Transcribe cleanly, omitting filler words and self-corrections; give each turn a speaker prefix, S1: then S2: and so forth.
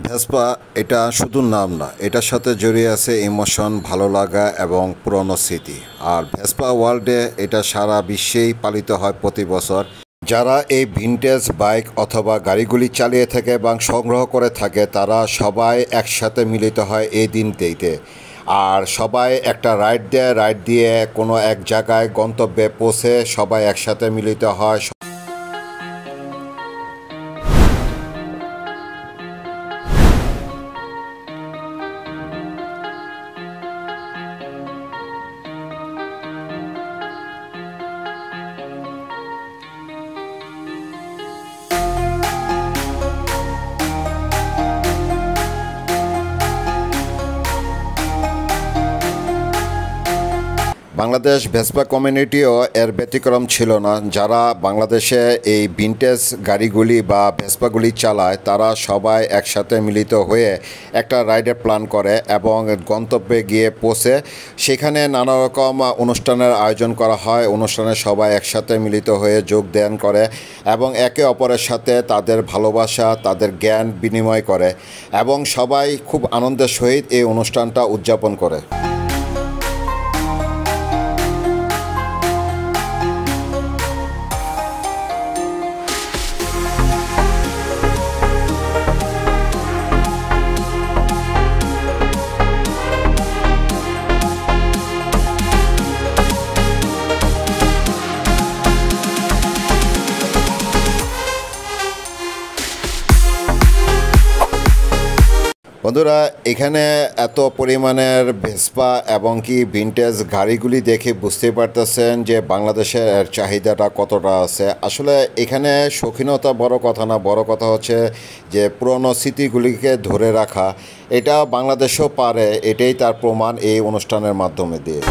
S1: Vespa এটা শুধু নাম না, এটার সাথে জড়িয়ে আছে ইমোশন, ভালো লাগা এবং পুরনো স্মৃতি। আর ভেসপা ওয়ার্ল্ডে এটা সারা বিশ্বেই পালিত হয় প্রতি বছর। যারা এই ভিনটেজ বাইক অথবা গাড়িগুলি চালিয়ে থাকে এবং সংগ্রহ করে থাকে তারা সবাই একসাথে মিলিত হয় এই দিনটিতে। আর সবাই একটা রাইড দেয়, রাইড দিয়ে কোনো এক জায়গায় গন্তব্যে পৌঁছে সবাই একসাথে মিলিত হয়। বাংলাদেশ ভেসপা কমিউনিটিও এর ব্যতিক্রম ছিল না। যারা বাংলাদেশে এই ভিনটেজ গাড়িগুলি বা ভেসপাগুলি চালায় তারা সবাই একসাথে মিলিত হয়ে একটা রাইডের প্ল্যান করে এবং গন্তব্যে গিয়ে পৌঁছে সেখানে নানা রকম অনুষ্ঠানের আয়োজন করা হয়। অনুষ্ঠানে সবাই একসাথে মিলিত হয়ে যোগদান করে এবং একে অপরের সাথে তাদের ভালোবাসা, তাদের জ্ঞান বিনিময় করে এবং সবাই খুব আনন্দের সহিত এই অনুষ্ঠানটা উদযাপন করে। বন্ধুরা, এখানে এত পরিমাণের ভেসপা এবং কি ভিনটেজ গাড়িগুলি দেখে বুঝতে পারতেছেন যে বাংলাদেশের চাহিদাটা কতটা আছে। আসলে এখানে শৌখিনতা বড় কথা না, বড় কথা হচ্ছে যে পুরনো স্মৃতিগুলিকে ধরে রাখা। এটা বাংলাদেশও পারে, এটাই তার প্রমাণ এই অনুষ্ঠানের মাধ্যমে দিয়ে।